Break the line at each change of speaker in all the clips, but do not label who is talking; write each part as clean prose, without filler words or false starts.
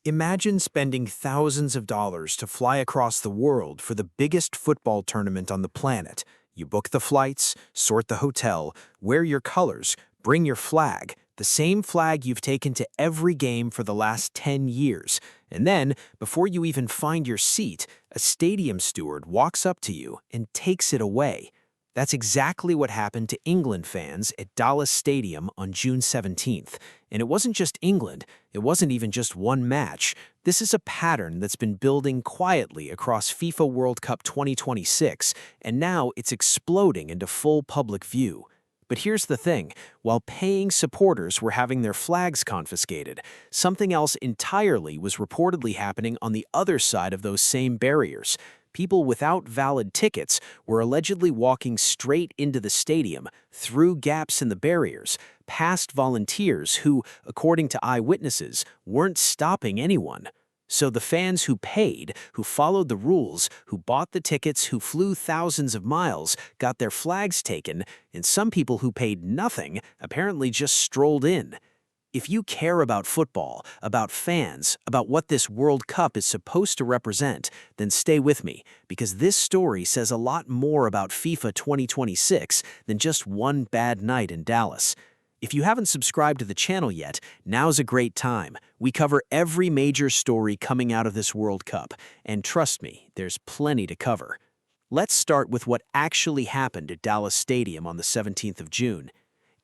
Imagine spending thousands of dollars to fly across the world for the biggest football tournament on the planet. You book the flights, sort the hotel, wear your colors, bring your flag, the same flag you've taken to every game for the last 10 years. And then, before you even find your seat, a stadium steward walks up to you and takes it away. That's exactly what happened to England fans at Dallas Stadium on June 17th. And it wasn't just England, it wasn't even just one match. This is a pattern that's been building quietly across FIFA World Cup 2026, and now it's exploding into full public view. But here's the thing, while paying supporters were having their flags confiscated, something else entirely was reportedly happening on the other side of those same barriers. People without valid tickets were allegedly walking straight into the stadium, through gaps in the barriers, past volunteers who, according to eyewitnesses, weren't stopping anyone. So the fans who paid, who followed the rules, who bought the tickets, who flew thousands of miles, got their flags taken, and some people who paid nothing apparently just strolled in. If you care about football, about fans, about what this World Cup is supposed to represent, then stay with me, because this story says a lot more about FIFA 2026 than just one bad night in Dallas. If you haven't subscribed to the channel yet, now's a great time. We cover every major story coming out of this World Cup, and trust me, there's plenty to cover. Let's start with what actually happened at Dallas Stadium on the 17th of June.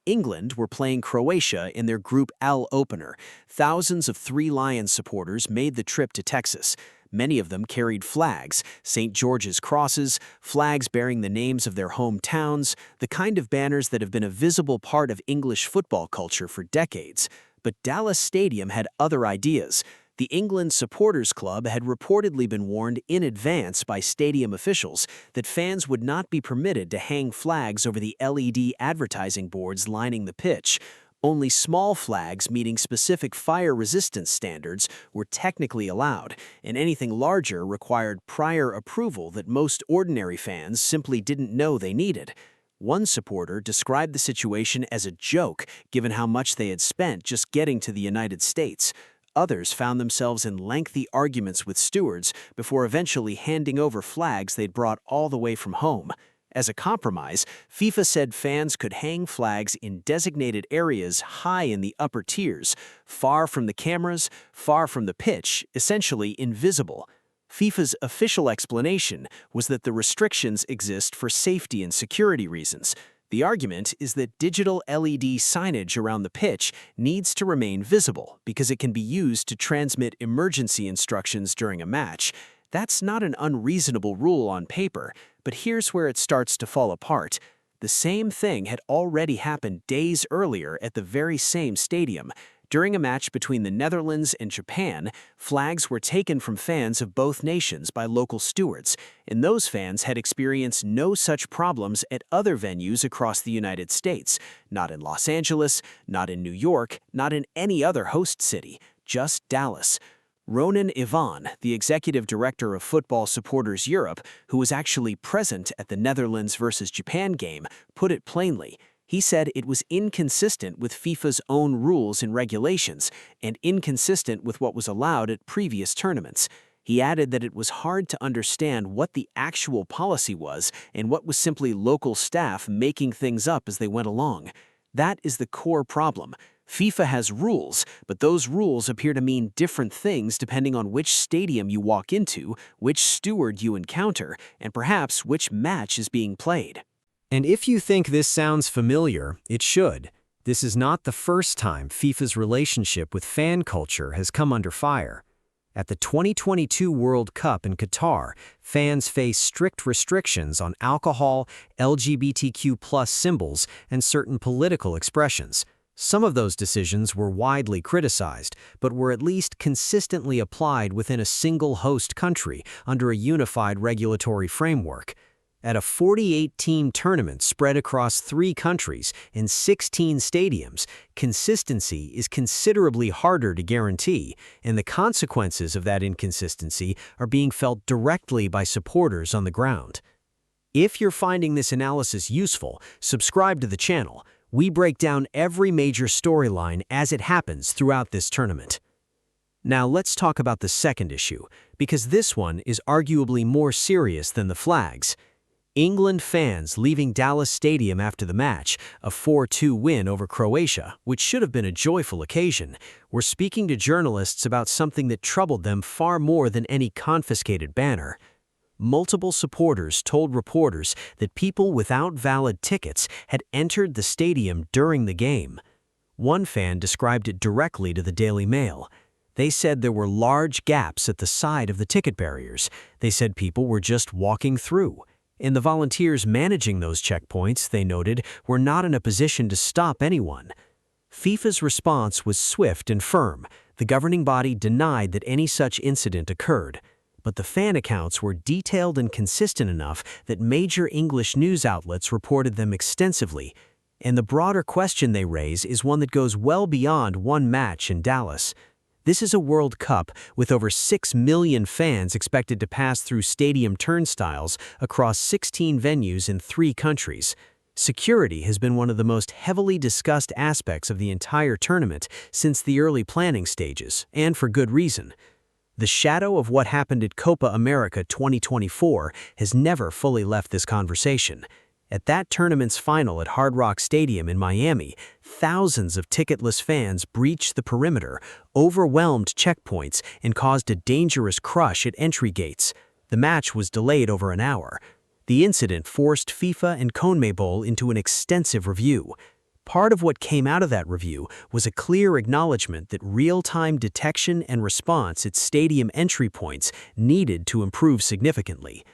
England were playing Croatia in their Group L opener. Thousands of Three Lions supporters made the trip to Texas. Many of them carried flags, St. George's crosses, flags bearing the names of their hometowns, the kind of banners that have been a visible part of English football culture for decades. But Dallas Stadium had other ideas. The England Supporters Club had reportedly been warned in advance by stadium officials that fans would not be permitted to hang flags over the LED advertising boards lining the pitch. Only small flags meeting specific fire resistance standards were technically allowed, and anything larger required prior approval that most ordinary fans simply didn't know they needed. One supporter described the situation as a joke, given how much they had spent just getting to the United States. Others found themselves in lengthy arguments with stewards before eventually handing over flags they'd brought all the way from home. As a compromise, FIFA said fans could hang flags in designated areas high in the upper tiers, far from the cameras, far from the pitch, essentially invisible. FIFA's official explanation was that the restrictions exist for safety and security reasons. The argument is that digital LED signage around the pitch needs to remain visible because it can be used to transmit emergency instructions during a match. That's not an unreasonable rule on paper, but here's where it starts to fall apart. The same thing had already happened days earlier at the very same stadium. During a match between the Netherlands and Japan, flags were taken from fans of both nations by local stewards, and those fans had experienced no such problems at other venues across the United States, not in Los Angeles, not in New York, not in any other host city, just Dallas. Ronan Ivan, the executive director of Football Supporters Europe, who was actually present at the Netherlands versus Japan game, put it plainly. He said it was inconsistent with FIFA's own rules and regulations, and inconsistent with what was allowed at previous tournaments. He added that it was hard to understand what the actual policy was and what was simply local staff making things up as they went along. That is the core problem. FIFA has rules, but those rules appear to mean different things depending on which stadium you walk into, which steward you encounter, and perhaps which match is being played.
And if you think this sounds familiar, it should. This is not the first time FIFA's relationship with fan culture has come under fire. At the 2022 World Cup in Qatar, fans faced strict restrictions on alcohol, LGBTQ+ symbols, and certain political expressions. Some of those decisions were widely criticized, but were at least consistently applied within a single host country under a unified regulatory framework. At a 48-team tournament spread across 3 countries in 16 stadiums, consistency is considerably harder to guarantee, and the consequences of that inconsistency are being felt directly by supporters on the ground. If you're finding this analysis useful, subscribe to the channel. We break down every major storyline as it happens throughout this tournament. Now let's talk about the second issue, because this one is arguably more serious than the flags. England fans leaving Dallas Stadium after the match, a 4-2 win over Croatia, which should have been a joyful occasion, were speaking to journalists about something that troubled them far more than any confiscated banner. Multiple supporters told reporters that people without valid tickets had entered the stadium during the game. One fan described it directly to the Daily Mail. They said there were large gaps at the side of the ticket barriers. They said people were just walking through. And the volunteers managing those checkpoints, they noted, were not in a position to stop anyone. FIFA's response was swift and firm. The governing body denied that any such incident occurred. But the fan accounts were detailed and consistent enough that major English news outlets reported them extensively. And the broader question they raise is one that goes well beyond one match in Dallas. This is a World Cup with over 6 million fans expected to pass through stadium turnstiles across 16 venues in 3 countries. Security has been one of the most heavily discussed aspects of the entire tournament since the early planning stages, and for good reason. The shadow of what happened at Copa America 2024 has never fully left this conversation. At that tournament's final at Hard Rock Stadium in Miami, thousands of ticketless fans breached the perimeter, overwhelmed checkpoints, and caused a dangerous crush at entry gates. The match was delayed over an hour. The incident forced FIFA and CONMEBOL into an extensive review. Part of what came out of that review was a clear acknowledgement that real-time detection and response at stadium entry points needed to improve significantly.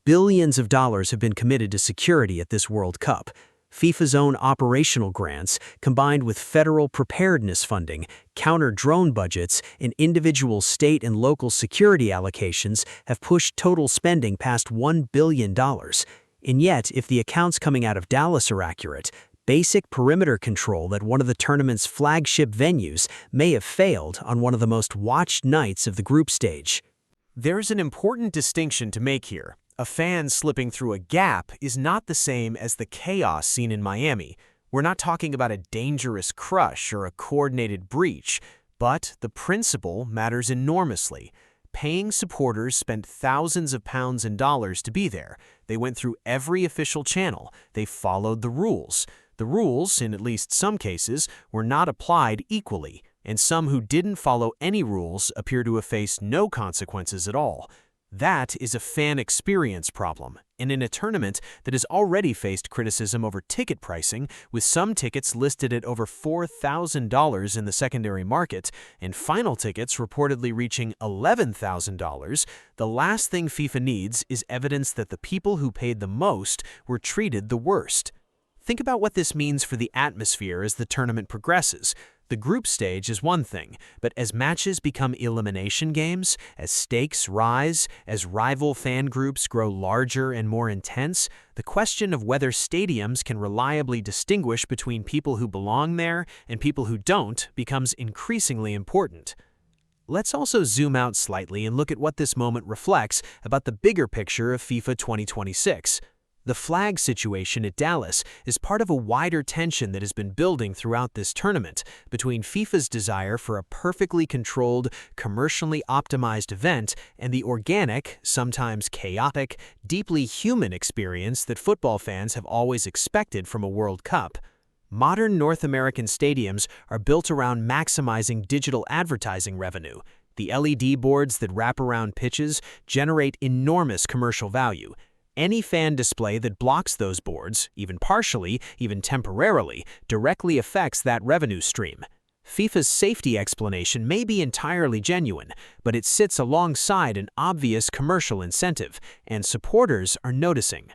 Billions of dollars have been committed to security at this World Cup. FIFA's own operational grants, combined with federal preparedness funding, counter-drone budgets, and individual state and local security allocations have pushed total spending past $1 billion. And yet, if the accounts coming out of Dallas are accurate, basic perimeter control at one of the tournament's flagship venues may have failed on one of the most watched nights of the group stage.
There's an important distinction to make here. A fan slipping through a gap is not the same as the chaos seen in Miami. We're not talking about a dangerous crush or a coordinated breach, but the principle matters enormously. Paying supporters spent thousands of pounds and dollars to be there. They went through every official channel. They followed the rules. The rules, in at least some cases, were not applied equally, and some who didn't follow any rules appear to have faced no consequences at all. That is a fan experience problem, and in a tournament that has already faced criticism over ticket pricing, with some tickets listed at over $4,000 in the secondary market, and final tickets reportedly reaching $11,000, the last thing FIFA needs is evidence that the people who paid the most were treated the worst. Think about what this means for the atmosphere as the tournament progresses. The group stage is one thing, but as matches become elimination games, as stakes rise, as rival fan groups grow larger and more intense, the question of whether stadiums can reliably distinguish between people who belong there and people who don't becomes increasingly important. Let's also zoom out slightly and look at what this moment reflects about the bigger picture of FIFA 2026. The flag situation at Dallas is part of a wider tension that has been building throughout this tournament between FIFA's desire for a perfectly controlled, commercially optimized event and the organic, sometimes chaotic, deeply human experience that football fans have always expected from a World Cup. Modern North American stadiums are built around maximizing digital advertising revenue. The LED boards that wrap around pitches generate enormous commercial value. Any fan display that blocks those boards, even partially, even temporarily, directly affects that revenue stream. FIFA's safety explanation may be entirely genuine, but it sits alongside an obvious commercial incentive, and supporters are noticing.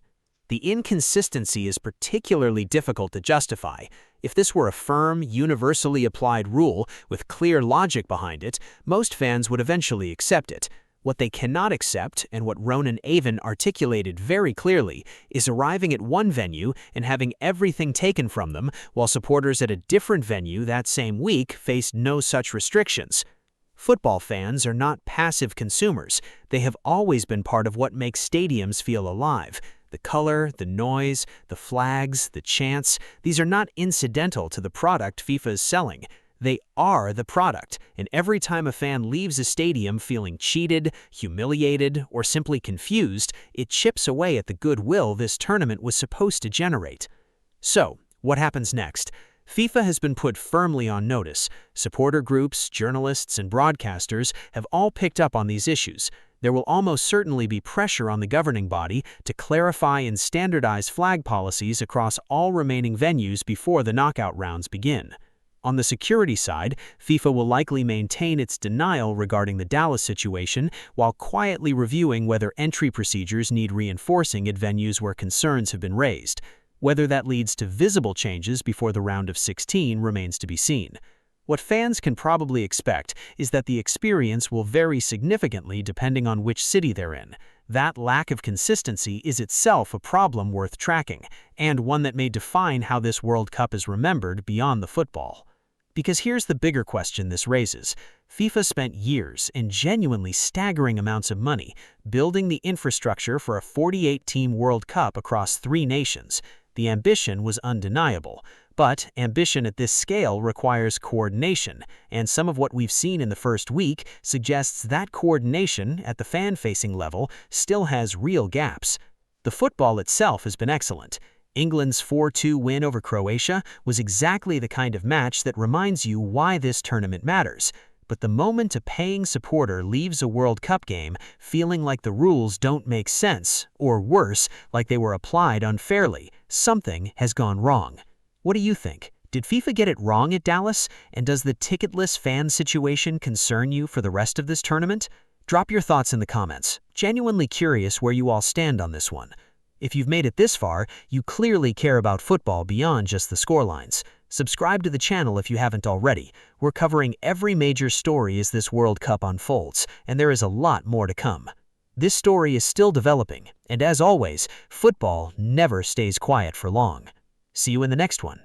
The inconsistency is particularly difficult to justify. If this were a firm, universally applied rule with clear logic behind it, most fans would eventually accept it. What they cannot accept, and what Ronan Avon articulated very clearly, is arriving at one venue and having everything taken from them, while supporters at a different venue that same week faced no such restrictions. Football fans are not passive consumers. They have always been part of what makes stadiums feel alive. The color, the noise, the flags, the chants, these are not incidental to the product FIFA is selling. They are the product, and every time a fan leaves a stadium feeling cheated, humiliated, or simply confused, it chips away at the goodwill this tournament was supposed to generate. So, what happens next? FIFA has been put firmly on notice. Supporter groups, journalists, and broadcasters have all picked up on these issues. There will almost certainly be pressure on the governing body to clarify and standardize flag policies across all remaining venues before the knockout rounds begin. On the security side, FIFA will likely maintain its denial regarding the Dallas situation while quietly reviewing whether entry procedures need reinforcing at venues where concerns have been raised. Whether that leads to visible changes before the round of 16 remains to be seen. What fans can probably expect is that the experience will vary significantly depending on which city they're in. That lack of consistency is itself a problem worth tracking, and one that may define how this World Cup is remembered beyond the football. Because here's the bigger question this raises. FIFA spent years and genuinely staggering amounts of money building the infrastructure for a 48-team World Cup across 3 nations. The ambition was undeniable, but ambition at this scale requires coordination, and some of what we've seen in the first week suggests that coordination at the fan-facing level still has real gaps. The football itself has been excellent. England's 4-2 win over Croatia was exactly the kind of match that reminds you why this tournament matters. But the moment a paying supporter leaves a World Cup game feeling like the rules don't make sense, or worse, like they were applied unfairly, something has gone wrong. What do you think? Did FIFA get it wrong at Dallas? And does the ticketless fan situation concern you for the rest of this tournament? Drop your thoughts in the comments. Genuinely curious where you all stand on this one. If you've made it this far, you clearly care about football beyond just the scorelines. Subscribe to the channel if you haven't already. We're covering every major story as this World Cup unfolds, and there is a lot more to come. This story is still developing, and as always, football never stays quiet for long. See you in the next one.